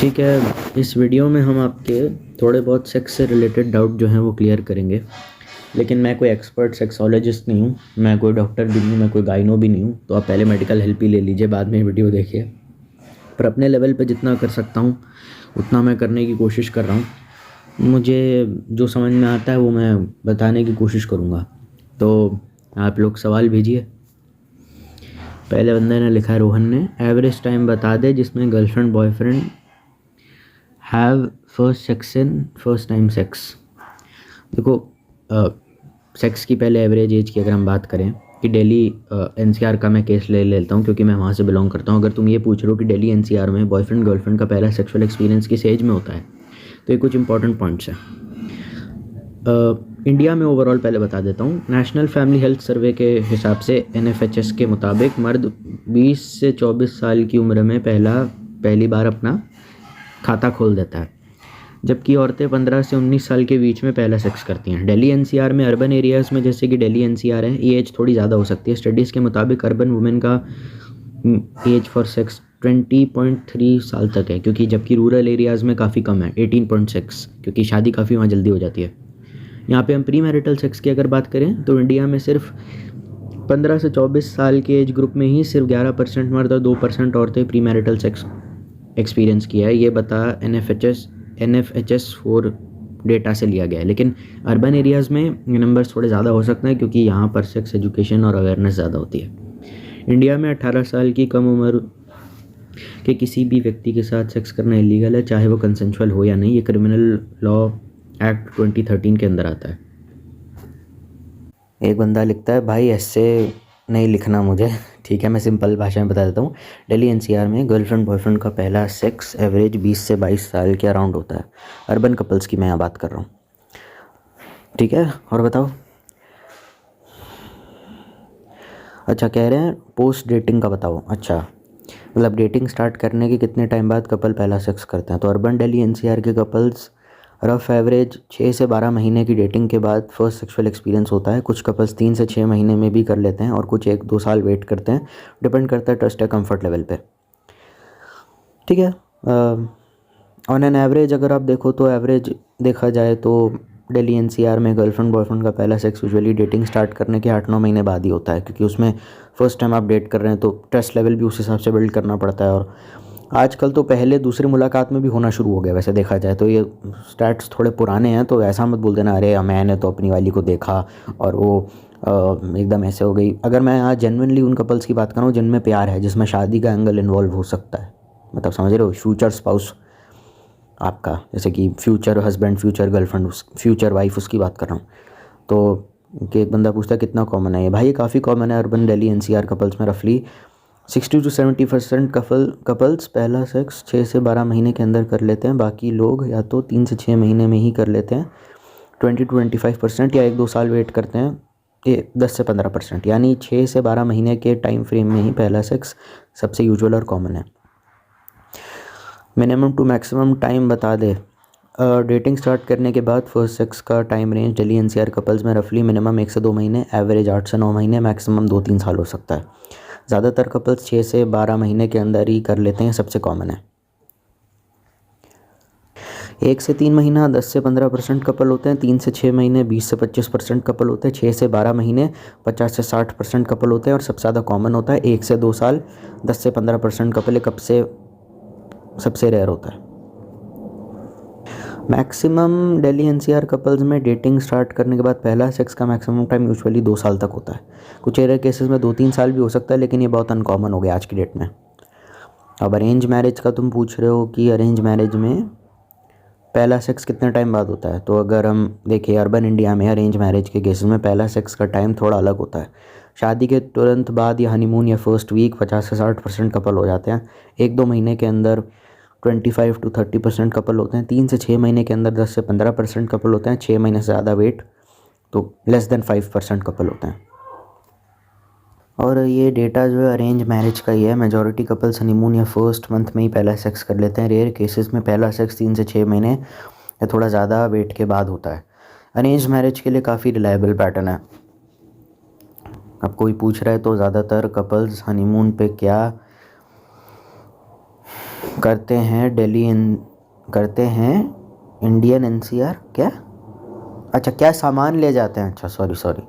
ठीक है, इस वीडियो में हम आपके थोड़े बहुत सेक्स से रिलेटेड डाउट जो हैं वो क्लियर करेंगे। लेकिन मैं कोई एक्सपर्ट सेक्सोलॉजिस्ट नहीं हूँ, मैं कोई डॉक्टर भी नहीं हूँ, मैं कोई गाइनो भी नहीं हूँ, तो आप पहले मेडिकल हेल्प ही ले लीजिए, बाद में वीडियो देखिए। पर अपने लेवल पे जितना कर सकता हूँ उतना मैं करने की कोशिश कर रहा हूँ। मुझे जो समझ में आता है वो मैं बताने की कोशिश करूँगा। तो आप लोग सवाल भेजिए। पहले बंदे ने लिखा है, रोहन ने, एवरेज टाइम बता दे जिसमें girlfriend boyfriend have first time sex. देखो, सेक्स की पहले एवरेज एज की अगर हम बात करें कि दिल्ली एनसीआर का मैं केस ले लेता हूँ क्योंकि मैं वहाँ से बिलोंग करता हूँ। अगर तुम ये पूछ रहे हो कि दिल्ली एनसीआर में बॉयफ्रेंड गर्लफ्रेंड का पहला सेक्सुअल एक्सपीरियंस किस एज में होता है, तो ये कुछ इंपॉर्टेंट पॉइंट्स हैं। इंडिया में ओवरऑल पहले बता देता हूँ। नेशनल फैमिली हेल्थ सर्वे के हिसाब से NFHS के मुताबिक मर्द 20 से 24 साल की उम्र में पहली बार अपना खाता खोल देता है, जबकि औरतें 15 से 19 साल के बीच में पहला सेक्स करती हैं। दिल्ली एनसीआर में अर्बन एरियाज़ में, जैसे कि दिल्ली एनसीआर है, ये एज थोड़ी ज़्यादा हो सकती है। स्टडीज़ के मुताबिक अर्बन वुमेन का एज फॉर सेक्स 20.3 साल तक है, क्योंकि जबकि रूरल एरियाज़ में काफ़ी कम है, 18.6, क्योंकि शादी काफ़ी वहाँ जल्दी हो जाती है। यहाँ पे हम प्री मैरिटल सेक्स की अगर बात करें तो इंडिया में सिर्फ 15 से 24 साल के एज ग्रुप में ही सिर्फ 11% मर्द और 2% औरतें प्री मैरिटल सेक्स एक्सपीरियंस किया है। ये बता NFHS 4 डेटा से लिया गया है। लेकिन अर्बन एरियाज़ में ये नंबर्स थोड़े ज़्यादा हो सकते हैं क्योंकि यहाँ पर सेक्स एजुकेशन और अवेयरनेस ज़्यादा होती है। इंडिया में 18 साल की कम उम्र के किसी भी व्यक्ति के साथ सेक्स करना इलीगल है, चाहे वो कंसेंशुअल हो या नहीं। ये क्रिमिनल लॉ एक्ट 2013 के अंदर आता है। एक बंदा लिखता है, भाई ऐसे नहीं लिखना मुझे, ठीक है, मैं सिंपल भाषा में बता देता हूँ। दिल्ली एनसीआर में गर्लफ्रेंड बॉयफ्रेंड का पहला सेक्स एवरेज 20 से 22 साल के अराउंड होता है। अर्बन कपल्स की मैं यहाँ बात कर रहा हूँ, ठीक है। और बताओ। अच्छा, कह रहे हैं पोस्ट डेटिंग का बताओ। अच्छा, मतलब डेटिंग स्टार्ट करने के कितने टाइम बाद कपल पहला सेक्स करते हैं। तो अर्बन दिल्ली एनसीआर के कपल्स रफ एवरेज 6 से 12 महीने की डेटिंग के बाद फर्स्ट सेक्सुअल एक्सपीरियंस होता है। कुछ कपल्स 3 से 6 महीने में भी कर लेते हैं और कुछ 1-2 साल वेट करते हैं। डिपेंड करता है ट्रस्ट या कंफर्ट लेवल पे, ठीक है। ऑन एन एवरेज अगर आप देखो तो एवरेज देखा जाए तो दिल्ली एनसीआर में गर्लफ्रेंड बॉयफ्रेंड का पहला सेक्स यूजुअली डेटिंग स्टार्ट करने के 8-9 महीने बाद ही होता है, क्योंकि उसमें फर्स्ट टाइम आप डेट कर रहे हैं तो ट्रस्ट लेवल भी उस हिसाब से बिल्ड करना पड़ता है। और आजकल तो पहले दूसरी मुलाकात में भी होना शुरू हो गया वैसे देखा जाए तो। ये स्टैट्स थोड़े पुराने हैं, तो ऐसा मत बोल देना अरे मैंने तो अपनी वाली को देखा और वो एकदम ऐसे हो गई। अगर मैं यहाँ जेन्युइनली उन कपल्स की बात कर रहा हूँ जिनमें प्यार है, जिसमें शादी का एंगल इन्वॉल्व हो सकता है, मतलब समझ रहे हो, फ्यूचर स्पाउस आपका, जैसे कि future husband, future girlfriend, future wife, उसकी बात कर रहा हूँ। तो कि एक बंदा पूछता है कितना कॉमन है ये। भाई ये काफ़ी कॉमन है अर्बन दिल्ली एनसीआर कपल्स में। रफली 60 to 70% कपल्स पहला सेक्स 6 से 12 महीने के अंदर कर लेते हैं। बाकी लोग या तो 3 से 6 महीने में ही कर लेते हैं। 20 to 25% या 1-2 साल वेट करते हैं। ये 10 से 15%, यानी 6 से 12 महीने के टाइम फ्रेम में ही पहला सेक्स सबसे यूजुअल और कॉमन है। मिनिमम टू मैक्सिमम टाइम बता दे। डेटिंग स्टार्ट करने के बाद फर्स्ट सेक्स का time range Delhi NCR couples में रफली मिनिमम 1 से 2 महीने, एवरेज 8 से 9 महीने, मैक्सिमम 2-3 साल हो सकता है। ज़्यादातर कपल्स 6 से 12 महीने के अंदर ही कर लेते हैं, सबसे कॉमन है। 1 से 3 महीना 10 से 15% कपल होते हैं। 3 से 6 महीने 20 से 25% कपल होते हैं। 6 से 12 महीने 50 से 60% कपल होते हैं। और सबसे ज़्यादा कॉमन होता है 1 से 2 साल 10 से 15% कपल। कब से सबसे रेयर होता है। मैक्सिमम दिल्ली एनसीआर कपल्स में डेटिंग स्टार्ट करने के बाद पहला सेक्स का मैक्सिमम टाइम यूजुअली 2 साल तक होता है। कुछ रेयर केसेस में 2-3 साल भी हो सकता है, लेकिन ये बहुत अनकॉमन हो गया आज की डेट में। अब अरेंज मैरिज का तुम पूछ रहे हो कि अरेंज मैरिज में पहला सेक्स कितने टाइम बाद होता है। तो अगर हम देखें अर्बन इंडिया में अरेंज मैरिज के केसेस में पहला सेक्स का टाइम थोड़ा अलग होता है। शादी के तुरंत बाद या हनीमून या फर्स्ट वीक 50 से 60% कपल हो जाते हैं। 1-2 महीने के अंदर 25 to 30% कपल होते हैं। 3 से 6 महीने के अंदर 10 से 15% कपल होते हैं। 6 महीने से ज़्यादा वेट तो लेस देन 5% कपल होते हैं। और ये डेटा जो है अरेंज मैरिज का ही है। मेजॉरिटी कपल्स हनीमून या फर्स्ट मंथ में ही पहला सेक्स कर लेते हैं। रेयर केसेस में पहला सेक्स 3 से 6 महीने या थोड़ा ज़्यादा वेट के बाद होता है। अरेंज मैरिज के लिए काफ़ी रिलायबल पैटर्न है। अब कोई पूछ रहा है तो ज़्यादातर कपल्स हनीमून पे क्या करते हैं इंडियन एनसीआर क्या, अच्छा क्या सामान ले जाते हैं, अच्छा सॉरी।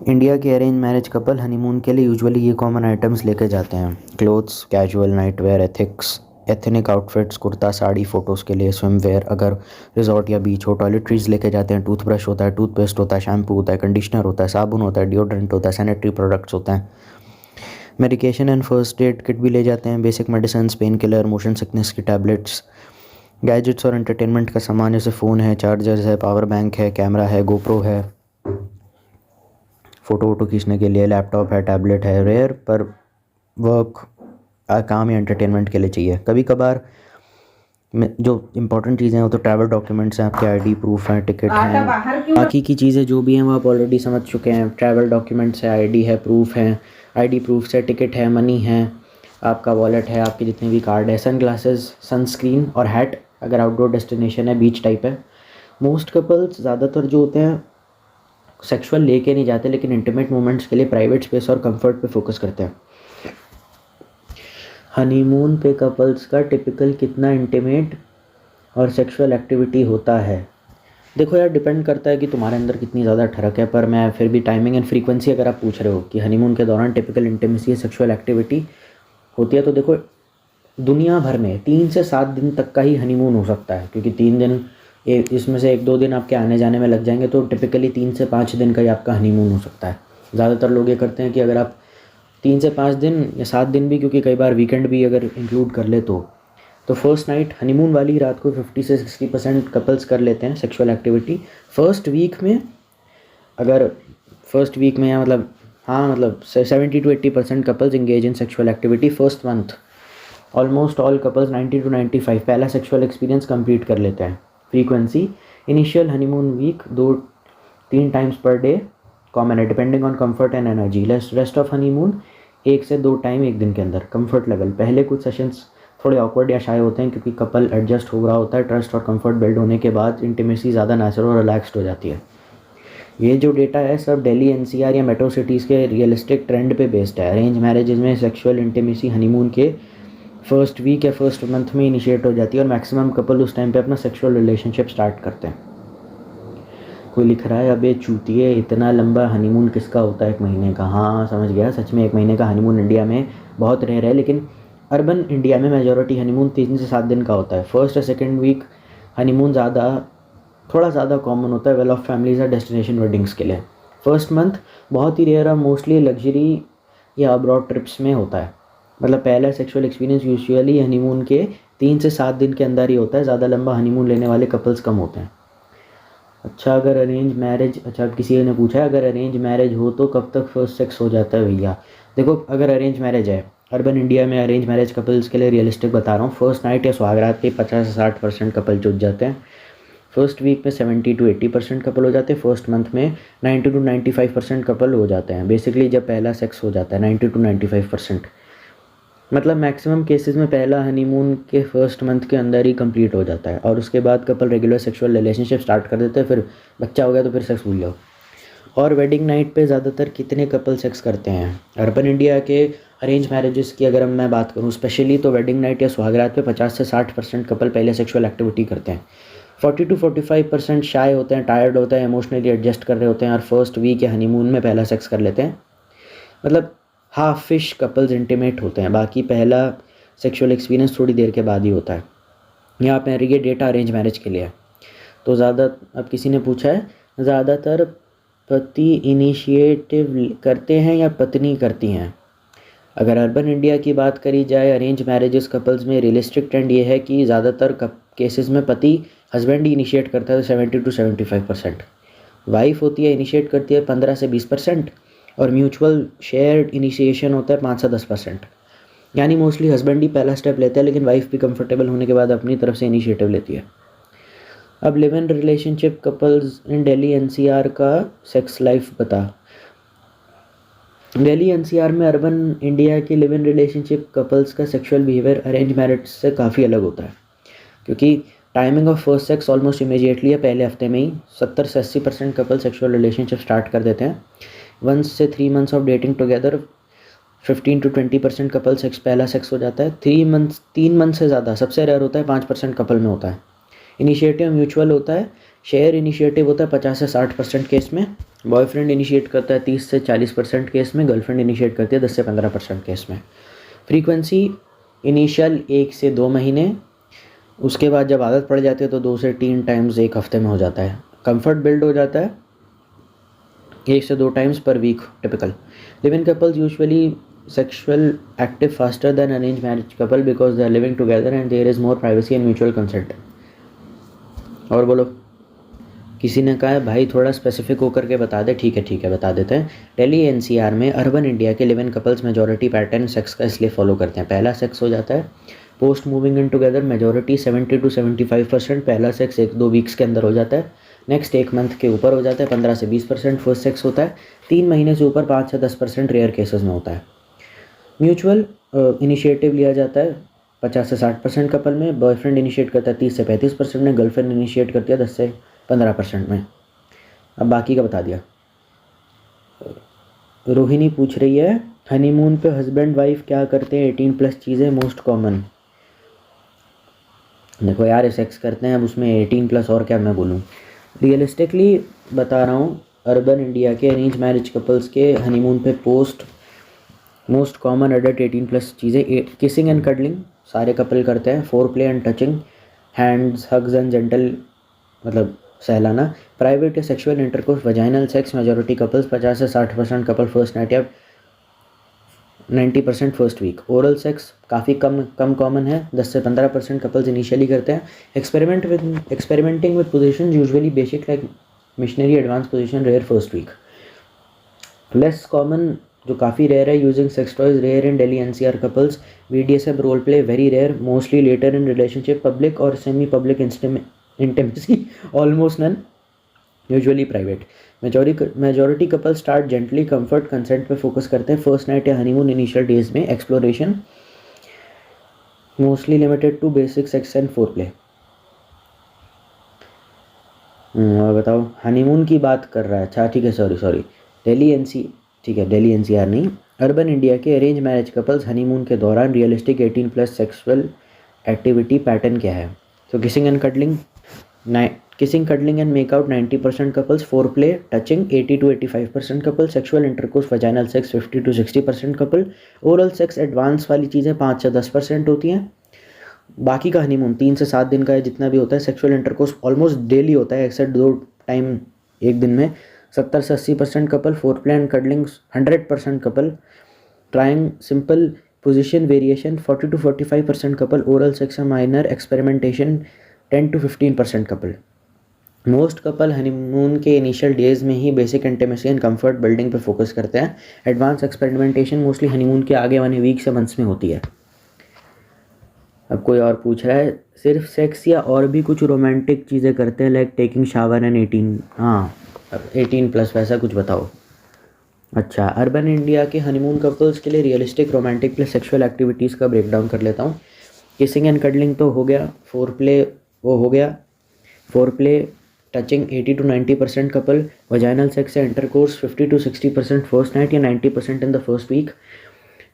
इंडिया के अरेंज मैरिज कपल हनीमून के लिए यूजुअली ये कॉमन आइटम्स लेके जाते हैं: clothes, casual, night where, ethnic outfits, kurta, sari, photos के लिए स्विम वेयर अगर रिजॉर्ट या बीच हो, टॉयलेटरीज लेके जाते हैं, टूथब्रश होता है, टूथपेस्ट होता है, शैम्पू होता है, कंडीशनर होता है, साबुन होता है, डिओड्रेंट होता है, सैनिटरी प्रोडक्ट्स होते हैं, medication and first aid kit भी ले जाते हैं, basic medicine, pain killer, motion sickness की टैबलेट्स, गैजेट्स और एंटरटेनमेंट का सामान जैसे फ़ोन है, चार्जर्स है, पावर बैंक है, कैमरा है, गोप्रो है, फ़ोटो वोटो खींचने के लिए, लैपटॉप है, टैबलेट है, रेयर पर वर्क काम या एंटरटेनमेंट के लिए चाहिए। कभी कभार जो इंपॉर्टेंट चीज़ें हैं वो तो ट्रैवल डॉक्यूमेंट्स हैं, आपके आईडी प्रूफ हैं, टिकट हैं, बाकी की चीज़ें जो भी हैं वो आप ऑलरेडी समझ चुके हैं। ट्रैवल डॉक्यूमेंट्स है, आईडी है, प्रूफ है, आईडी प्रूफ से टिकट है, मनी है, आपका वॉलेट है, आपके जितने भी कार्ड है, सन ग्लासेस, सनस्क्रीन और हैट अगर आउटडोर डेस्टिनेशन है, बीच टाइप है। मोस्ट कपल्स ज़्यादातर जो होते हैं सेक्सुअल लेके नहीं जाते, लेकिन इंटीमेट मोमेंट्स के लिए प्राइवेट स्पेस और कंफर्ट पे फोकस करते हैं। हनीमून पे कपल्स का टिपिकल कितना इंटीमेट और सेक्सुअल एक्टिविटी होता है? देखो यार, डिपेंड करता है कि तुम्हारे अंदर कितनी ज़्यादा ठरक है, पर मैं फिर भी टाइमिंग एंड फ्रीक्वेंसी अगर आप पूछ रहे हो कि हनीमून के दौरान टिपिकल इंटीमेसी सेक्सुअल एक्टिविटी होती है, तो देखो दुनिया भर में 3 से 7 दिन तक का ही हनीमून हो सकता है, क्योंकि 3 दिन इसमें से 1-2 दिन आपके आने जाने में लग जाएंगे, तो टिपिकली 3 से 5 दिन का ही आपका हनीमून हो सकता है। ज़्यादातर लोग ये करते हैं कि अगर आप 3 से 5 दिन या 7 दिन भी, क्योंकि कई बार वीकेंड भी अगर इंक्लूड कर ले तो फर्स्ट नाइट हनीमून वाली रात को 50 से 60% कपल्स कर लेते हैं सेक्सुअल एक्टिविटी फर्स्ट वीक में। अगर फर्स्ट वीक में या मतलब 70 to 80% couples engage in sexual activity first month. Almost all couples 90 to 95 पहला सेक्सुअल एक्सपीरियंस कंप्लीट कर लेते हैं। Frequency initial honeymoon week 2-3 times per day common है, depending on comfort and energy. Rest of honeymoon 1 से 2 time एक दिन के अंदर। कंफर्ट लेवल पहले कुछ सेशंस थोड़े ऑकवर्ड या शाय होते हैं, क्योंकि कपल एडजस्ट हो रहा होता है। ट्रस्ट और कंफर्ट बिल्ड होने के बाद इंटीमेसी ज़्यादा नेचुरल और रिलैक्स्ड हो जाती है। ये जो डेटा है सब दिल्ली एनसीआर या मेट्रो सिटीज़ के रियलिस्टिक ट्रेंड पे बेस्ड है। अरेंज मैरिजेज में सेक्सुअल इंटीमेसी हनीमून के फर्स्ट वीक या फर्स्ट मंथ में इनिशिएट हो जाती है, और मैक्सिमम कपल उस टाइम पे अपना सेक्सुअल रिलेशनशिप स्टार्ट करते हैं। कोई लिख रहा है, अबे चूतिए इतना लंबा हनीमून किसका होता है 1 महीने का? हाँ समझ गया, सच में 1 महीने का हनीमून इंडिया में बहुत रेयर है, लेकिन अर्बन इंडिया में मेजॉरिटी हनीमून 3 से 7 दिन का होता है। फर्स्ट और सेकेंड वीक हनीमून थोड़ा ज़्यादा कॉमन होता है वेल ऑफ फैमिलीज या डेस्टिनेशन वेडिंग्स के लिए। फर्स्ट मंथ बहुत ही रेयर और मोस्टली लग्जरी या अब्रॉड ट्रिप्स में होता है। मतलब पहला सेक्सुअल एक्सपीरियंस यूजुअली हनीमून के 3 से 7 दिन के अंदर ही होता है। ज़्यादा लंबा हनीमून लेने वाले कपल्स कम होते हैं। अच्छा अगर अरेंज मैरिज, अच्छा किसी ने पूछा है अगर अरेंज मैरिज हो तो कब तक फर्स्ट सेक्स हो जाता है भैया? देखो अगर अरेंज मैरिज है, अर्बन इंडिया में अरेंज मैरिज कपल्स के लिए रियलिस्टिक बता रहा हूँ, फर्स्ट नाइट या सुहागरात के 50 से 60% कपल जुट जाते हैं। फर्स्ट वीक में 70 to 80% कपल हो जाते हैं। फर्स्ट मंथ में 90 to 95% कपल हो जाते हैं। बेसिकली जब पहला सेक्स हो जाता है 90 to 95%, मतलब मैक्सिमम केसेस में पहला हनीमून के फर्स्ट मंथ के अंदर ही कंप्लीट हो जाता है, और उसके बाद couple regular sexual relationship start कर देते हैं। फिर बच्चा हो गया तो फिर सेक्स भूल जाओ। और वेडिंग नाइट पे ज़्यादातर कितने कपल सेक्स करते हैं? अर्बन इंडिया के अरेंज मैरिजेस की अगर मैं बात करूँ स्पेशली, तो वेडिंग नाइट या सुहागरात पे 50 से 60% कपल पहले सेक्सुअल एक्टिविटी करते हैं। 40 to 45% शाय होते हैं, टायर्ड होते हैं, इमोशनली एडजस्ट कर रहे होते हैं, और फर्स्ट वीक या हनीमून में पहला सेक्स कर लेते हैं। मतलब हाफ फिश कपल्स इंटीमेट होते हैं, बाकी पहला सेक्सुअल एक्सपीरियंस थोड़ी देर के बाद ही होता है। यहाँ पे ये डेटा अरेंज मैरिज के लिए है। तो अब किसी ने पूछा है ज़्यादातर पति इनिशिएटिव करते हैं या पत्नी करती हैं? अगर अर्बन इंडिया की बात करी जाए अरेंज मैरिजेस कपल्स में रियलिस्टिक ट्रेंड ये है कि ज़्यादातर केसेस में पति हस्बैंड ही इनिशिएट करता है, 70 to 75%। वाइफ होती है इनिशिएट करती है 15 से 20%, और म्यूचुअल शेयर्ड इनिशिएशन होता है 5 से 10%। यानी मोस्टली हस्बैंड ही पहला स्टेप लेता है, लेकिन वाइफ भी कंफर्टेबल होने के बाद अपनी तरफ से इनिशिएटिव लेती है। अब live in relationship couples in Delhi NCR का सेक्स लाइफ बता। दिल्ली एनसीआर में अर्बन इंडिया के लिव इन रिलेशनशिप कपल्स का सेक्सुअल बिहेवियर अरेंज मैरिज से काफ़ी अलग होता है, क्योंकि timing of first sex almost immediately है, पहले हफ्ते में ही 70 से 80% कपल सेक्सुअल रिलेशनशिप स्टार्ट कर देते हैं। 1 से 3 months of dating together 15 to 20% couple sex पहला सेक्स हो जाता है। 3 मंथ से ज़्यादा सबसे रेयर होता है, 5% कपल में होता है। इनिशिएटिव म्यूचुअल होता है। शेयर इनिशिएटिव होता है 50 से 60% केस में। बॉयफ्रेंड इनिशिएट करता है 30 से 40% केस में। गर्लफ्रेंड इनिशिएट करती है 10 से 15% केस में। फ्रीक्वेंसी इनिशियल 1 से 2 महीने, उसके बाद जब आदत पड़ जाती है तो 2 से 3 टाइम्स एक हफ्ते में हो जाता है। कंफर्ट बिल्ड हो जाता है 1 से 2 टाइम्स पर week typical. Live in couples usually sexual active faster than arrange marriage couple because they are living together and there is more privacy and mutual consent. और बोलो, किसी ने कहा है भाई थोड़ा स्पेसिफिक होकर के बता दे। ठीक है बता देते हैं। दिल्ली एनसीआर में अर्बन इंडिया के live in couples majority pattern sex का इसलिए फॉलो करते हैं। पहला सेक्स हो जाता है post moving in together, majority 70 to 75%। पहला सेक्स 1-2 वीक्स के अंदर हो जाता है। नेक्स्ट 1 मंथ के ऊपर हो जाता है, 15 से 20% फर्स्ट सेक्स होता है। 3 महीने से ऊपर 5 से 10% रेयर केसेस में होता है। म्यूचुअल इनिशिएटिव लिया जाता है 50 से 60% कपल में। बॉयफ्रेंड इनिशिएट करता है 30 से 35% में। गर्लफ्रेंड इनिशिएट करती है 10 से 15% में। अब बाकी का बता दिया। रोहिणी पूछ रही है हनीमून पे हस्बैंड वाइफ क्या करते हैं, 18+ चीज़ें मोस्ट कॉमन। देखो यार, ये सेक्स करते हैं, अब उसमें 18+ और क्या मैं बोलूँ। रियलिस्टिकली बता रहा हूँ, अर्बन इंडिया के अरेंज मैरिज कपल्स के हनीमून पे मोस्ट कॉमन एडल्ट 18+ चीज़ें किसिंग एंड कडलिंग सारे कपल करते हैं। Four play and touching, hands, hugs and gentle मतलब सहलाना। प्राइवेट या sexual intercourse, vaginal sex majority couples 50 से 60% कपल फर्स्ट नाइट या 90% फर्स्ट वीक। ओरल सेक्स काफ़ी कम कॉमन है, 10 से 15% कपल्स इनिशियली करते हैं। Experimenting with position usually basic like missionary advance position, rare first week. Less common जो काफ़ी रेयर है, using sex toys, rare in Delhi NCR couples. BDSM role play very rare, mostly later in relationship. Public और semi public intimacy almost none, usually private. Majority couple start gently, comfort consent पे focus करते हैं। First night या honeymoon initial days में exploration, mostly limited to basic sex and four play. और बताओ, honeymoon की बात कर रहा है। अच्छा ठीक है, सॉरी दिल्ली एनसीआर नहीं, अर्बन इंडिया के अरेंज मैरिज कपल्स हनीमून के दौरान रियलिस्टिक 18+ सेक्सुअल एक्टिविटी पैटर्न क्या है। तो kissing cuddling and make-out 90% couples. Four play touching 80 to 85% couple. Sexual intercourse vaginal sex 50 to 60% couple. Oral sex advance वाली चीज़ें 5 से 10% होती हैं। बाकी का हनीमून 3 से 7 दिन का है, जितना भी होता है। सेक्सुअल इंटरकोर्स ऑलमोस्ट डेली होता है, एक्सेप्ट 2 टाइम एक दिन में। 70 से 80% couple. Foreplay and cuddling 100% couple. Trying simple position variation 40 to 45% couple. Oral sex and minor experimentation 10 to 15% couple. Most couple honeymoon के इनिशियल डेज में ही basic intimacy and comfort building पे focus करते हैं। एडवांस एक्सपेरिमेंटेशन मोस्टली हनीमून के आगे वाले week से मंथ्स में होती है। अब कोई और पूछ रहा है सिर्फ सेक्स या और भी कुछ रोमांटिक चीज़ें करते हैं, लाइक टेकिंग शावर एंड 18+ वैसा कुछ बताओ। अच्छा, अर्बन इंडिया के हनीमून कपल्स के लिए realistic romantic plus sexual activities का ब्रेकडाउन कर लेता हूँ। किसिंग एंड कडलिंग तो हो गया, foreplay touching 80 to 90% couple. Vaginal sex या इंटरकोर्स 50 to 60% फर्स्ट नाइट या 90% in the first week.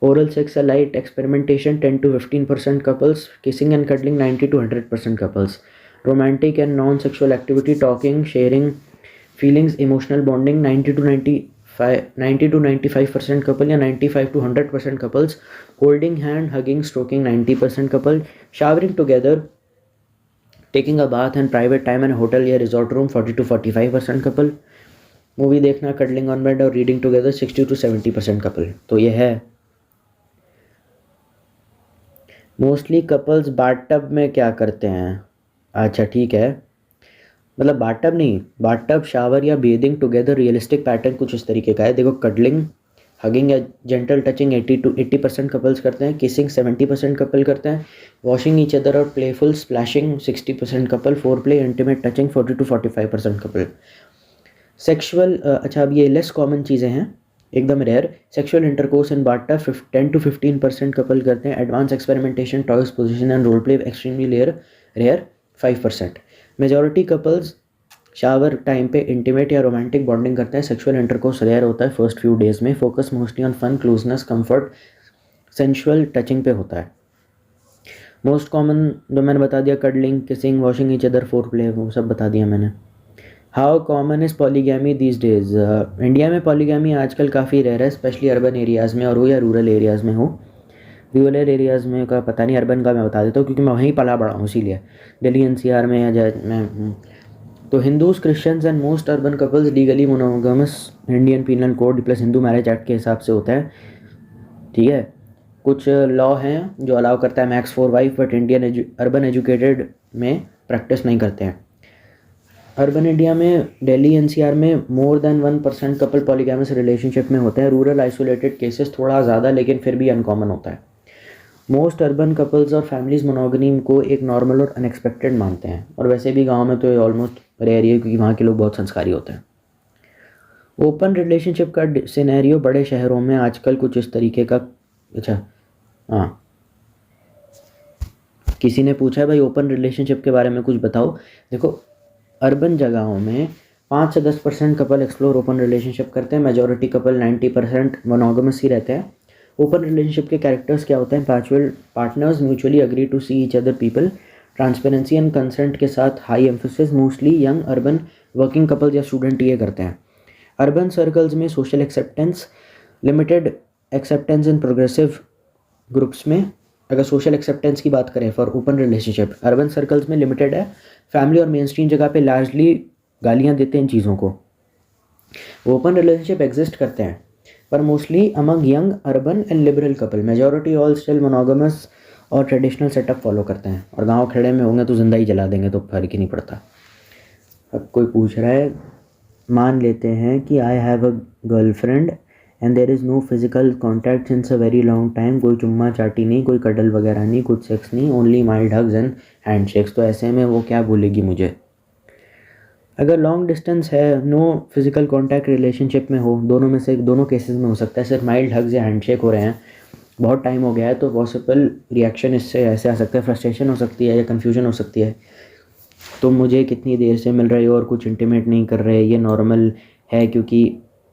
Oral sex या light experimentation 10 to 15% couples. Kissing and cuddling 90 to 100% couples. Romantic and non sexual activity, talking, sharing feelings, emotional bonding 90 to 95% couple या 95 to 100% couples. Holding hand, hugging, stroking 90% couple. Showering together, taking a bath and private time and hotel या resort room 40 to 45% couple. Movie देखना, cuddling on bed और reading together 60 to 70% couple. तो ये है। Mostly couples bathtub में क्या करते हैं। अच्छा ठीक है, मतलब बाथटब नहीं, बाथटब, शावर या बेदिंग टुगेदर। रियलिस्टिक पैटर्न कुछ इस तरीके का है। देखो, कडलिंग, हगिंग या जेंटल टचिंग 80 to 80% कपल्स करते हैं। किसिंग 70% कपल करते हैं। वॉशिंग ईच अदर और playful splashing 60% couple. Foreplay, intimate touching 40 to 45% couple. Sexual, अच्छा अब ये लेस कॉमन चीज़ें हैं, एकदम rare. Sexual intercourse in bathtub 10 to 15% couple करते हैं। Advance experimentation, toys, position and role play extremely rare 5%। Majority couples shower time पे intimate या रोमांटिक बॉन्डिंग करते हैं। सेक्सुअल इंटरकोर्स रेयर होता है फर्स्ट फ्यू डेज में। Focus mostly on fun, closeness, comfort, sensual touching पे होता है। मोस्ट कॉमन जो मैंने बता दिया, cuddling, kissing, washing each other, foreplay, वो सब बता दिया मैंने। How common is polygamy these days? India में पॉलीगैमी आजकल काफ़ी रेयर है, स्पेशली अर्बन एरियाज़ में, और हो या रूरल एरियाज़ में हो। रूरल एरियाज़ में का पता नहीं, अर्बन का मैं बता देता हूँ क्योंकि मैं वहीं पला बड़ा हूँ इसीलिए। दिल्ली एनसीआर में या मैं तो Hindus, Christians and most urban couples legally monogamous Indian penal code plus Hindu marriage act के हिसाब से होता है। ठीक है, कुछ लॉ हैं जो अलाउ करता है max 4 wife, but Indian urban educated में प्रैक्टिस नहीं करते हैं। अर्बन इंडिया में दिल्ली एनसीआर में more than 1% couple polygamous relationship में होते हैं। रूरल आइसोलेटेड केसेस थोड़ा ज़्यादा, लेकिन फिर भी अनकॉमन होता है। मोस्ट अर्बन कपल्स और फैमिलीज मोनोगनी को एक नॉर्मल और अनएक्सपेक्टेड मानते हैं, और वैसे भी गांव में तो ऑलमोस्ट रेयर है क्योंकि वहाँ के लोग बहुत संस्कारी होते हैं। ओपन रिलेशनशिप का सिनेरियो बड़े शहरों में आजकल कुछ इस तरीके का। अच्छा हाँ, किसी ने पूछा है भाई ओपन रिलेशनशिप के बारे में कुछ बताओ। देखो, अर्बन जगहों में 5 से 10% कपल एक्सप्लोर ओपन रिलेशनशिप करते हैं। मेजॉरिटी कपल 90% मोनोगमस ही रहते हैं। ओपन रिलेशनशिप के कैरेक्टर्स क्या होते हैं? पैचुअल partners, mutually agree to see each other people, transparency and consent के साथ high emphasis. Mostly young urban working couples या स्टूडेंट ये करते हैं। अर्बन सर्कल्स में social acceptance, limited acceptance in progressive groups में। अगर सोशल एक्सेप्टेंस की बात करें for open relationship, urban circles में लिमिटेड है। फैमिली और मेन स्ट्रीम जगह पे लार्जली गालियाँ देते हैं इन चीज़ों को। ओपन रिलेशनशिप एग्जिस्ट करते हैं पर mostly among young urban and liberal couple. Majority all still monogamous और ट्रेडिशनल सेटअप फॉलो करते हैं, और गाँव खेड़े में होंगे तो जिंदा ही जला देंगे, तो फर्क ही नहीं पड़ता। अब कोई पूछ रहा है, मान लेते हैं कि I have a girlfriend and there is no physical contact since a very long time. कोई चुम्मा चाटी नहीं, कोई कडल वगैरह नहीं, कुछ सेक्स नहीं, only mild hugs and hand shakes. तो ऐसे में वो क्या बोलेगी मुझे? अगर लॉन्ग डिस्टेंस है, नो फिजिकल कॉन्टैक्ट रिलेशनशिप में हो, दोनों में से दोनों केसेस में हो सकता है, सिर्फ माइल्ड हग्स या हैंडशेक हो रहे हैं, बहुत टाइम हो गया है, तो पॉसिबल रिएक्शन इससे ऐसे आ सकता है, फ्रस्ट्रेशन हो सकती है या कन्फ्यूजन हो सकती है। तुम मुझे कितनी देर से मिल रहे हो और कुछ इंटीमेट नहीं कर रहे, ये नॉर्मल है क्योंकि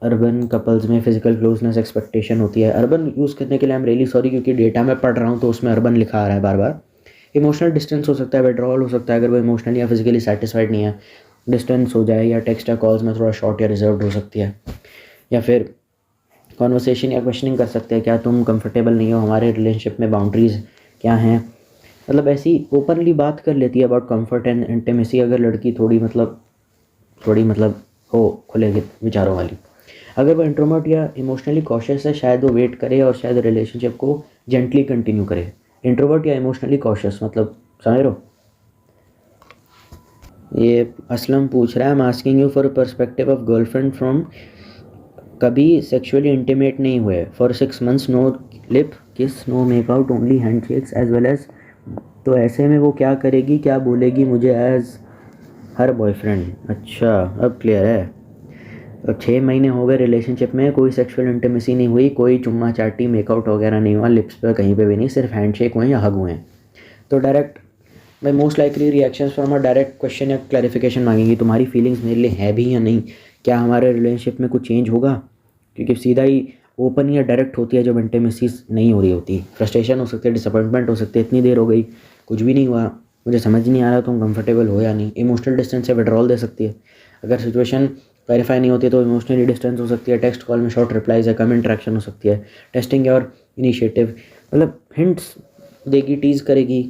अर्बन कपल्स में फिजिकल क्लोजनेस एक्सपेक्टेशन होती है। अर्बन यूज़ करने के लिए आई एम रियली सॉरी क्योंकि डेटा में पढ़ रहा हूँ तो उसमें अर्बन लिखा आ रहा है बार बार। इमोशनल डिस्टेंस हो सकता है, विड्रॉल हो सकता है अगर वो इमोशनली या फिजिकली सेटिस्फाइड नहीं है, डिस्टेंस हो जाए, या टेक्स्ट या कॉल्स में थोड़ा शॉर्ट या रिजर्व्ड हो सकती है, या फिर कॉन्वर्सेशन या क्वेश्चनिंग कर सकते हैं, क्या तुम कंफर्टेबल नहीं हो, हमारे रिलेशनशिप में बाउंड्रीज़ क्या हैं। मतलब ऐसी ओपनली बात कर लेती है अबाउट कंफर्ट एंड इंटीमेसी अगर लड़की थोड़ी मतलब हो खुले विचारों वाली। अगर वो इंट्रोवर्ट या इमोशनली कॉशियस है, शायद वो वेट करे और शायद रिलेशनशिप को जेंटली कंटिन्यू करे। इंट्रोवर्ट या इमोशनली कॉशियस मतलब समझ रहे हो। ये असलम पूछ रहा है, I am asking you for a perspective of girlfriend from कभी सेक्सुअली इंटीमेट नहीं हुए for 6 months, no lip kiss, no make out, only handshakes as well as. तो ऐसे में वो क्या करेगी, क्या बोलेगी मुझे एज हर बॉयफ्रेंड? अच्छा, अब क्लियर है। अब 6 महीने हो गए रिलेशनशिप में, कोई सेक्सुअल इंटीमेसी नहीं हुई, कोई चुम्मा चाटी मेकआउट वगैरह नहीं हुआ, लिप्स पे कहीं पे भी नहीं, सिर्फ हैंडशेक हुए या हग हुए हैं। तो डायरेक्ट मैं most likely reactions from a direct question या क्लैरिफिकेशन मांगेंगी, तुम्हारी फीलिंग्स मेरे लिए है भी या नहीं, क्या हमारे रिलेशनशिप में कुछ चेंज होगा। क्योंकि सीधा ही ओपन या डायरेक्ट होती है जब इंटीमेसी नहीं हो रही होती। फ्रस्ट्रेशन हो सकती है, डिसअपॉइंटमेंट हो सकती है, इतनी देर हो गई कुछ भी नहीं हुआ, मुझे समझ नहीं आ रहा तुम कंफर्टेबल हो या नहीं। इमोशनल डिस्टेंस से विड्रॉल दे सकती है। अगर सिचुएशन क्लैरिफाई नहीं होती तो इमोशनली डिस्टेंस हो सकती है, टेक्स्ट कॉल में शॉर्ट रिप्लाईज या कम इंटरेक्शन हो सकती है, टेस्टिंग और इनिशिएटिव मतलब हिंट्स देगी, टीज़ करेगी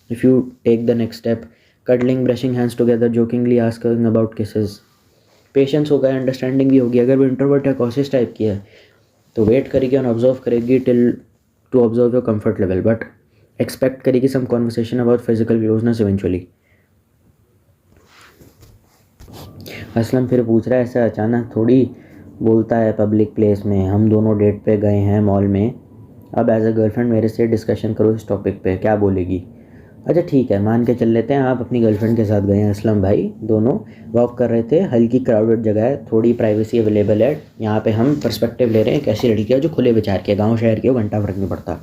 if you take the next step. Cuddling, brushing hands together, jokingly asking about kisses. Patience होगा, अंडरस्टैंडिंग भी होगी। अगर वो इंट्रोवर्ट या कॉशियस टाइप की है तो वेट करेगी और ऑब्जर्व करेगी till to observe your comfort level, but expect करेगी some conversation about physical closeness eventually. Aslam फिर पूछ रहा है, ऐसा अचानक थोड़ी बोलता है पब्लिक प्लेस में, हम दोनों डेट पे गए हैं मॉल में, अब एज अ गर्लफ्रेंड मेरे से डिस्कशन करो इस टॉपिक पे, क्या बोलेगी? अच्छा ठीक है, मान के चल लेते हैं आप अपनी गर्लफ्रेंड के साथ गए हैं असलम भाई, दोनों वॉक कर रहे थे, हल्की क्राउडेड जगह है, थोड़ी प्राइवेसी अवेलेबल है, यहाँ पे हम पर्सपेक्टिव ले रहे हैं एक ऐसी लड़की है जो खुले विचार की है, गाँव शहर की हो घंटा फर्क नहीं पड़ता,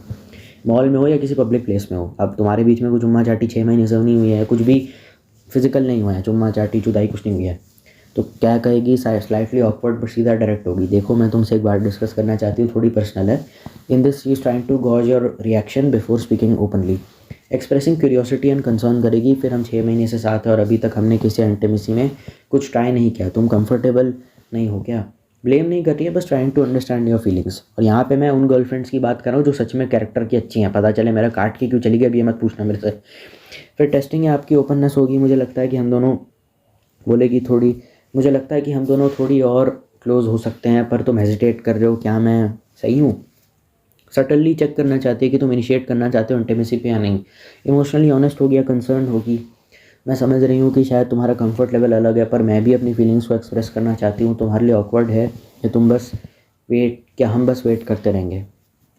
मॉल में हो या किसी पब्लिक प्लेस में हो। अब तुम्हारे बीच में कुछ चुम्मा चाटी 6 महीने से नहीं हुई है, कुछ भी फिजिकल नहीं हुआ है, चुम्मा चाटी चुदाई कुछ नहीं हुई है, तो क्या कहेगी, स्लाइटली ऑकवर्ड पर सीधा डायरेक्ट होगी। देखो मैं तुमसे एक बात डिस्कस करना चाहती हूँ, थोड़ी पर्सनल है। In this she is trying to gauge your reaction before speaking openly. Expressing curiosity and concern करेगी, फिर हम 6 महीने से साथ हैं और अभी तक हमने किसी इंटीमेसी में कुछ ट्राई नहीं किया, तुम कंफर्टेबल नहीं हो क्या। ब्लेम नहीं कर रही है, बस trying to understand your feelings. और यहाँ पे मैं उन गर्लफ्रेंड्स की बात कर रहा हूँ जो सच में कैरेक्टर की अच्छी हैं, पता चले मेरा काट के क्यों चली गई, अब ये मत पूछना मेरे से। फिर टेस्टिंग है आपकी ओपननेस होगी, मुझे लगता है कि हम दोनों, बोलेगी थोड़ी, मुझे लगता है कि हम दोनों थोड़ी और क्लोज हो सकते हैं, पर तुम हेजिटेट कर रहे हो, क्या मैं सही हूँ। सटनली चेक करना चाहती है कि तुम इनिशिएट करना चाहते हो इंटीमेसी पे या नहीं। इमोशनली ऑनेस्ट होगी या कंसर्न होगी, मैं समझ रही हूँ कि शायद तुम्हारा कंफर्ट लेवल अलग है, पर मैं भी अपनी फीलिंग्स को एक्सप्रेस करना चाहती हूँ। तुम्हारे लिए ऑकवर्ड है या तुम बस वेट, क्या हम बस वेट करते रहेंगे।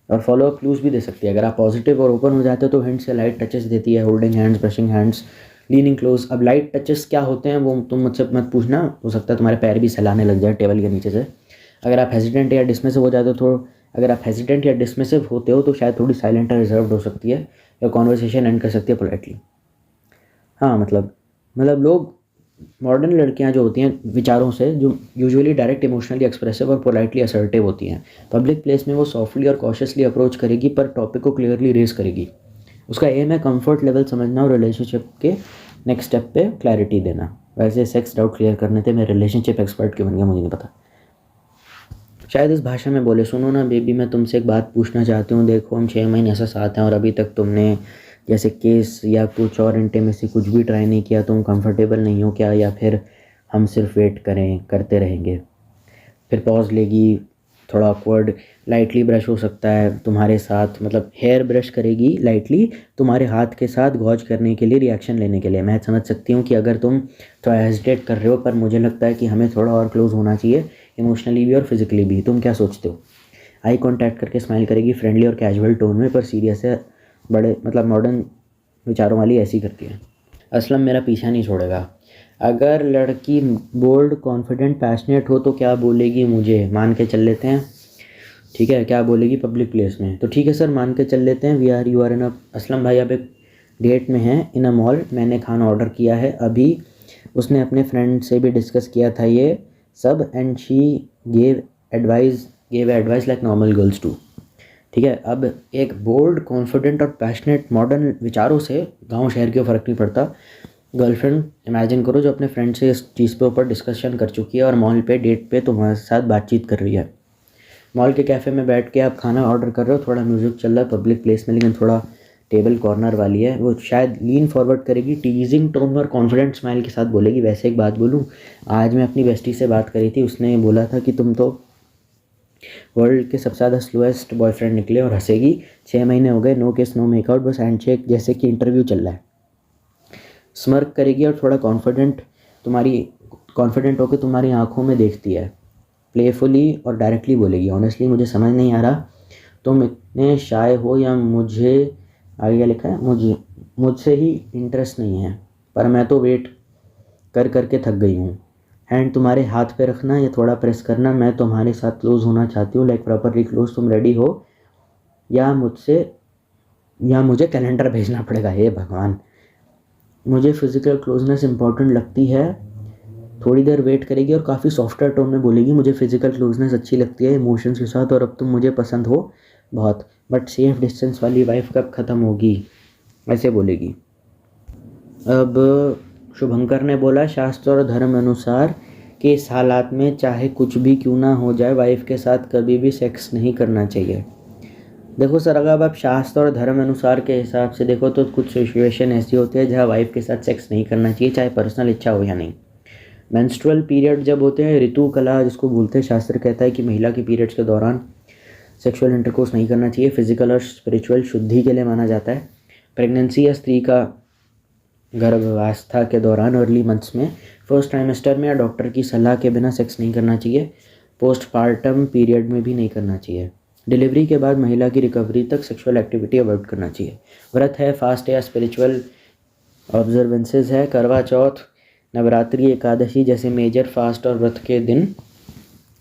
और फॉलो अप क्लूज भी दे सकती है, अगर आप पॉजिटिव और ओपन हो जाते हो तो हिंट्स या लाइट टचेस देती है, holding hands, brushing hands, leaning close. अब लाइट टचेस क्या होते हैं वो तुम मुझसे मत पूछना, हो सकता है तुम्हारे पैर भी सहलाने लग जाए टेबल के नीचे से। अगर आप हेजिडेंट या डिसमिसिव हो जाते हो तो, अगर आप हेजिडेंट या डिसमिसिव होते हो तो शायद थोड़ी साइलेंट और रिजर्व्ड हो सकती है, या कॉन्वर्सेशन एंड कर सकती है पोलाइटली। हाँ मतलब लोग, मॉडर्न लड़कियां जो होती हैं विचारों से, जो यूजुअली डायरेक्ट इमोशनली एक्सप्रेसिव और पोलाइटली असर्टिव होती हैं, पब्लिक प्लेस में वो सॉफ्टली और कॉशियसली अप्रोच करेगी, पर टॉपिक को क्लियरली रेज करेगी। उसका एम है कंफर्ट लेवल समझना और रिलेशनशिप के नेक्स्ट स्टेप पे क्लैरिटी देना। वैसे सेक्स डाउट क्लियर करने थे, मैं रिलेशनशिप एक्सपर्ट क्यों बन गया मुझे नहीं पता। शायद इस भाषा में बोले, सुनो ना बेबी, मैं तुमसे एक बात पूछना चाहती हूँ। देखो हम 6 महीने से साथ हैं और अभी तक तुमने जैसे केस या कुछ और इंटीमेसी कुछ भी ट्राई नहीं किया, तुम कंफर्टेबल नहीं हो क्या, या फिर हम सिर्फ वेट करते रहेंगे। फिर पॉज लेगी, थोड़ा ऑकवर्ड, लाइटली ब्रश हो सकता है तुम्हारे साथ, मतलब हेयर ब्रश करेगी लाइटली तुम्हारे हाथ के साथ, गॉज करने के लिए, रिएक्शन लेने के लिए। मैं समझ सकती हूँ कि अगर तुम थोड़ा हेजिटेट कर रहे हो, पर मुझे लगता है कि हमें थोड़ा और क्लोज होना चाहिए, इमोशनली भी और फिजिकली भी। तुम क्या सोचते हो। आई कांटेक्ट करके स्माइल करेगी, फ्रेंडली और कैजुअल टोन में, पर सीरियस है, बड़े मतलब मॉडर्न विचारों वाली ऐसी करती है। असलम मेरा पीछा नहीं छोड़ेगा। अगर लड़की बोल्ड, कॉन्फिडेंट, पैशनेट हो तो क्या बोलेगी मुझे, मान के चल लेते हैं, ठीक है, क्या बोलेगी पब्लिक प्लेस में, तो ठीक है सर मान के चल लेते हैं। यू आर इन अ, असलम भाई आप एक डेट में हैं इन अ मॉल, मैंने खाना ऑर्डर किया है अभी, उसने अपने फ्रेंड से भी डिस्कस किया था ये सब, and she gave advice like normal girls too. ठीक है, अब एक बोल्ड, कॉन्फिडेंट और पैशनेट मॉडर्न विचारों से गांव शहर के फ़र्क नहीं पड़ता गर्लफ्रेंड इमेजिन करो, जो अपने फ्रेंड से इस चीज़ पे ऊपर डिस्कशन कर चुकी है और मॉल पे डेट पे तुम्हारे साथ बातचीत कर रही है। मॉल के कैफ़े में बैठ के आप खाना ऑर्डर कर रहे हो, थोड़ा म्यूज़िक चल रहा है पब्लिक प्लेस में, लेकिन थोड़ा टेबल कॉर्नर वाली है, वो शायद लीन फॉरवर्ड करेगी, टीजिंग टोन और कॉन्फिडेंट स्माइल के साथ बोलेगी। वैसे एक बात बोलूँ, आज मैं अपनी बेस्टी से बात करी थी, उसने बोला था कि तुम तो वर्ल्ड के सबसे ज़्यादा स्लोएस्ट बॉयफ्रेंड निकले, और हंसेगी। 6 महीने हो गए, नो किस नो मेकआउट, बस हैंडशेक जैसे कि इंटरव्यू चल रहा है। स्मर्क करेगी और थोड़ा कॉन्फिडेंट होकर तुम्हारी आंखों में देखती है, प्लेफुली और डायरेक्टली बोलेगी, ऑनेस्टली मुझे समझ नहीं आ रहा तुम इतने शाय हो या मुझे, आगे क्या लिखा है, मुझसे ही इंटरेस्ट नहीं है, पर मैं तो वेट कर करके थक गई हूँ। हैंड तुम्हारे हाथ पे रखना या थोड़ा प्रेस करना, मैं तुम्हारे साथ क्लोज होना चाहती हूँ, लाइक प्रॉपरली क्लोज। तुम रेडी हो या मुझे कैलेंडर भेजना पड़ेगा, हे भगवान। मुझे फिजिकल क्लोजनेस इंपॉर्टेंट लगती है। थोड़ी देर वेट करेगी और काफ़ी सॉफ्टवेयर टोन में बोलेगी, मुझे फिजिकल क्लोजनेस अच्छी लगती है इमोशंस के साथ, और अब तुम मुझे पसंद हो बहुत, बट सेफ डिस्टेंस वाली वाइफ कब ख़त्म होगी, ऐसे बोलेगी। अब शुभंकर ने बोला, शास्त्र और धर्म अनुसार के इस हालात में चाहे कुछ भी क्यों ना हो जाए, वाइफ के साथ कभी भी सेक्स नहीं करना चाहिए। देखो सर, अगर आप शास्त्र और धर्म अनुसार के हिसाब से देखो तो कुछ सिचुएशन ऐसी होती है जहाँ वाइफ के साथ सेक्स नहीं करना चाहिए, चाहे पर्सनल इच्छा हो या नहीं। मेंस्ट्रुअल पीरियड जब होते हैं, ऋतु कला जिसको बोलते हैं, शास्त्र कहता है कि महिला के पीरियड्स के दौरान सेक्सुअल इंटरकोर्स नहीं करना चाहिए, फिजिकल और स्पिरिचुअल शुद्धि के लिए माना जाता है। प्रेगनेंसी या स्त्री का गर्भावस्था के दौरान, अर्ली मंथ्स में, फर्स्ट ट्राइमेस्टर में या डॉक्टर की सलाह के बिना सेक्स नहीं करना चाहिए। पोस्टपार्टम पीरियड में भी नहीं करना चाहिए। डिलीवरी के बाद महिला की रिकवरी तक सेक्सुअल एक्टिविटी अवॉइड करना चाहिए। व्रत है, फास्ट या स्पिरिचुअल ऑब्जर्वेंसेस है, करवा चौथ, नवरात्रि, एकादशी जैसे मेजर फास्ट और व्रत के दिन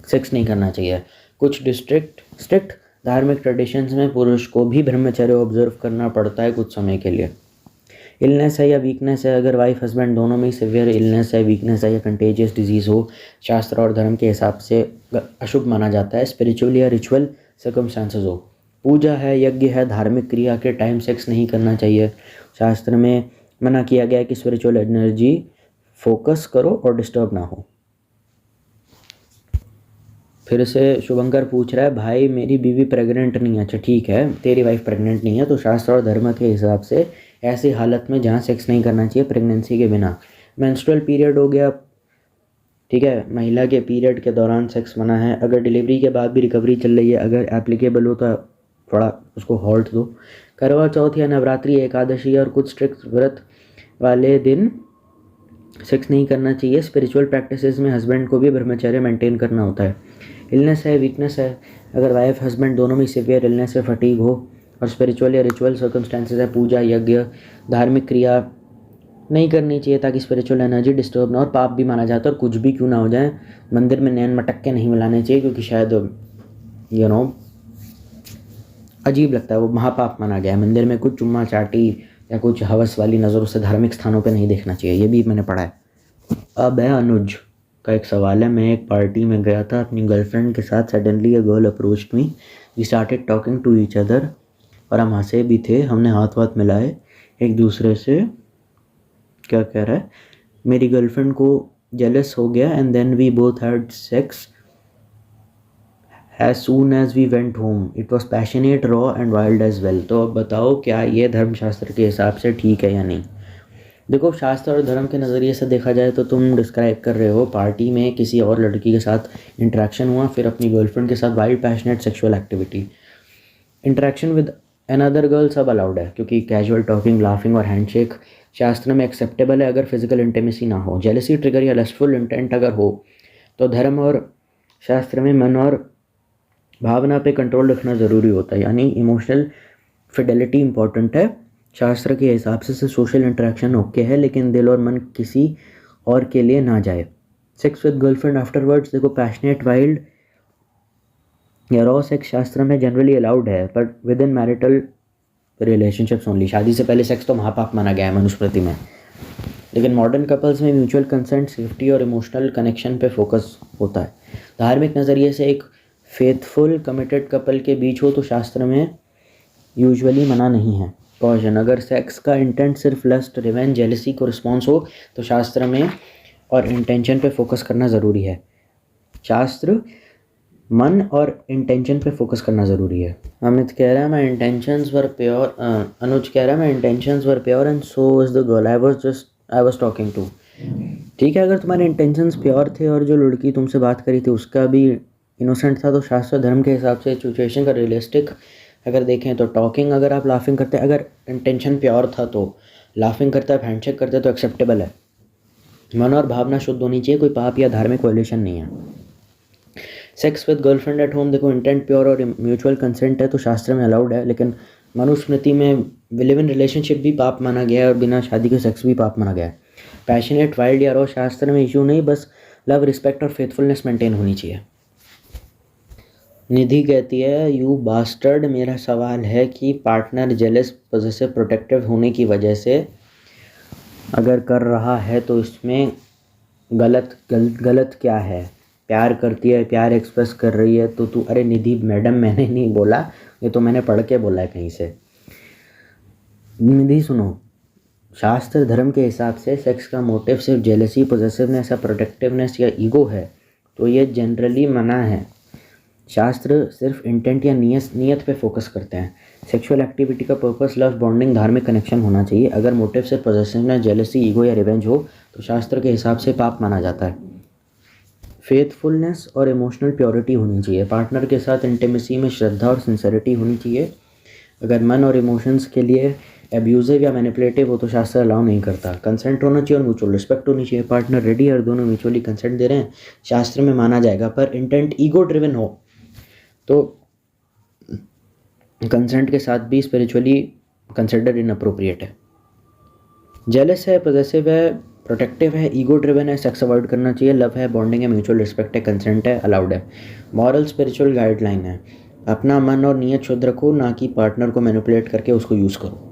सेक्स नहीं करना चाहिए। कुछ स्ट्रिक्ट धार्मिक ट्रेडिशंस में पुरुष को भी ब्रह्मचर्य ऑब्जर्व करना पड़ता है कुछ समय के लिए। इलनेस है या वीकनेस है, अगर वाइफ हस्बैंड दोनों में सिवियर इलनेस है, वीकनेस है या कंटेजियस डिजीज़ हो, शास्त्र और धर्म के हिसाब से अशुभ माना जाता है। स्पिरिचुअल या रिचुअल सर्कमस्टांसेस हो, पूजा है, यज्ञ है, धार्मिक क्रिया के टाइम सेक्स नहीं करना चाहिए। शास्त्र में मना किया गया है कि स्पिरिचुअल एनर्जी फोकस करो और डिस्टर्ब ना हो। फिर से शुभंकर पूछ रहा है, भाई मेरी बीवी प्रेग्नेंट नहीं है। अच्छा ठीक है, तेरी वाइफ प्रेग्नेंट नहीं है तो शास्त्र और धर्म के हिसाब से ऐसी हालत में जहाँ सेक्स नहीं करना चाहिए प्रेगनेंसी के बिना। मेंस्ट्रुअल पीरियड हो गया, ठीक है, महिला के पीरियड के दौरान सेक्स मना है। अगर डिलीवरी के बाद भी रिकवरी चल रही है, अगर एप्लीकेबल हो तो थोड़ा उसको हॉल्ट दो। करवा चौथ या नवरात्रि, एकादशी और कुछ स्ट्रिक्ट व्रत वाले दिन सेक्स नहीं करना चाहिए। स्पिरिचुअल प्रैक्टिसेस में हस्बैंड को भी ब्रह्मचर्य मेंटेन करना होता है। इलनेस है, वीकनेस है, अगर वाइफ हस्बैंड दोनों में सिवियर इलनेस है, फटीग हो और स्पिरिचुअल या रिचुअल सर्कमस्टांसेस है, पूजा यज्ञ धार्मिक क्रिया नहीं करनी चाहिए ताकि स्पिरिचुअल एनर्जी डिस्टर्ब ना और पाप भी माना जाता है। और कुछ भी क्यों ना हो जाए, मंदिर में नैन मटक्के नहीं मिलाने चाहिए क्योंकि शायद अजीब लगता है, वो महापाप माना गया है। मंदिर में कुछ चुम्मा चाटी या कुछ हवस वाली नज़रों से धार्मिक स्थानों पे नहीं देखना चाहिए, ये भी मैंने पढ़ा है। अब है अनुज का एक सवाल है, मैं एक पार्टी में गया था अपनी गर्लफ्रेंड के साथ, suddenly a girl approached me, we started talking to each other, और हम हंसे भी थे, हमने हाथ वाथ मिलाए एक दूसरे से। क्या कह रहा है, मेरी गर्लफ्रेंड को जेलस हो गया and then we both had sex as soon as we went home. It was passionate, raw and wild as well. तो अब बताओ क्या ये धर्मशास्त्र के हिसाब से ठीक है या नहीं। देखो, शास्त्र और धर्म के नज़रिए से देखा जाए तो तुम डिस्क्राइब कर रहे हो पार्टी में किसी और लड़की के साथ इंटरेक्शन हुआ, फिर अपनी गर्लफ्रेंड के साथ wild passionate sexual activity. Interaction with another girl सब अलाउड है क्योंकि कैजुअल टॉकिंग, लाफिंग और हैंडशेक शास्त्र में एक्सेप्टेबल है अगर फिजिकल इंटीमेसी ना हो। जेलसी ट्रिगर या लस्टफुल इंटेंट अगर हो तो धर्म और शास्त्र में मन और भावना पे कंट्रोल रखना ज़रूरी होता है, यानी इमोशनल फिडेलिटी इंपॉर्टेंट है। शास्त्र के हिसाब से सोशल इंटरेक्शन ओके है लेकिन दिल और मन किसी और के लिए ना जाए। सेक्स विद गर्लफ्रेंड आफ्टरवर्ड्स, देखो पैशनेट, वाइल्ड या रॉ सेक्स शास्त्र में जनरली अलाउड है but with in marital relationships only. शादी से पहले सेक्स तो महापाप माना गया है मनुस्मृति में, लेकिन मॉडर्न कपल्स में म्यूचुअल कंसेंट, सेफ्टी और इमोशनल कनेक्शन पे फोकस होता है। धार्मिक नज़रिए से एक फेथफुल कमिटेड कपल के बीच हो तो शास्त्र में यूजुअली मना नहीं है। कॉशन, अगर सेक्स का इंटेंट सिर्फ लस्ट, रिवेंज, जेलसी को रिस्पॉन्स हो तो शास्त्र में और इंटेंशन पे फोकस करना ज़रूरी है। शास्त्र मन और इंटेंशन पे फोकस करना ज़रूरी है। अमित कह रहा है मैं इंटेंशंस वर प्योर, अनुज कह रहा है मैं intentions were pure and so is the girl I was talking to. ठीक है, अगर तुम्हारे इंटेंशंस प्योर थे और जो लड़की तुमसे बात करी थी उसका भी इनोसेंट था तो शास्त्र धर्म के हिसाब से सिचुएशन का रियलिस्टिक अगर देखें तो टॉकिंग, अगर आप लाफिंग करते, अगर इंटेंशन प्योर था तो लाफिंग करते, आप हैंडशेक करते तो एक्सेप्टेबल है। मन और भावना शुद्ध होनी चाहिए, कोई पाप या धार्मिक वायलेशन नहीं है। Sex with girlfriend at home, देखो इंटेंट प्योर और म्यूचुअल कंसेंट है तो शास्त्र में अलाउड है, लेकिन मनुस्मृति में लिव इन रिलेशनशिप भी पाप माना गया है और बिना शादी के सेक्स भी पाप माना गया है। पैशनेट, वाइल्ड या रॉ शास्त्र में इशू नहीं, बस लव, रिस्पेक्ट और फेथफुलनेस मेंटेन होनी चाहिए। निधि कहती है, यू बास्टर्ड, मेरा सवाल है कि पार्टनर जेलस, पॉसेसिव, प्रोटेक्टिव होने की वजह से अगर कर रहा है तो इसमें गलत क्या है। प्यार करती है, प्यार एक्सप्रेस कर रही है तो तू, अरे निधि मैडम मैंने नहीं बोला, ये तो मैंने पढ़ के बोला है कहीं से। निधि सुनो, शास्त्र धर्म के हिसाब से सेक्स का मोटिव सिर्फ जेलसी, पॉसेसिवनेस या प्रोटेक्टिवनेस या ईगो है तो ये जनरली मना है। शास्त्र सिर्फ इंटेंट या नियत पे फोकस करते हैं। सेक्सुअल एक्टिविटी का पर्पस लव, बॉन्डिंग, धार्मिक कनेक्शन होना चाहिए। अगर मोटिव सिर्फ पॉसेसिवनेस, जेलसी, ईगो या रिवेंज हो तो शास्त्र के हिसाब से पाप माना जाता है। फेथफुलनेस और इमोशनल प्योरिटी होनी चाहिए। पार्टनर के साथ इंटीमेसी में श्रद्धा और सिंसेरिटी होनी चाहिए। अगर मन और इमोशंस के लिए एब्यूजिव या मैनिपुलेटिव हो तो शास्त्र अलाउ नहीं करता। कंसेंट होना चाहिए और म्यूचुअल रिस्पेक्ट होनी चाहिए। पार्टनर रेडी और दोनों म्यूचुअली कंसेंट दे रहे हैं, शास्त्र में माना जाएगा। पर इंटेंट ईगो ड्रिवन हो तो कंसेंट के साथ भी स्पिरिचुअली कंसिडर इनअप्रोप्रिएट है। जेलस है, पॉसेसिव है, प्रोटेक्टिव है, ईगो ड्रिवन है, सेक्स अवॉइड करना चाहिए। लव है, बॉन्डिंग है, म्यूचुअल रिस्पेक्ट है, कंसेंट है, अलाउड है। मॉरल स्पिरिचुअल गाइडलाइन है, अपना मन और नीयत शुद्ध रखो, ना कि पार्टनर को मैनिपुलेट करके उसको यूज़ करो।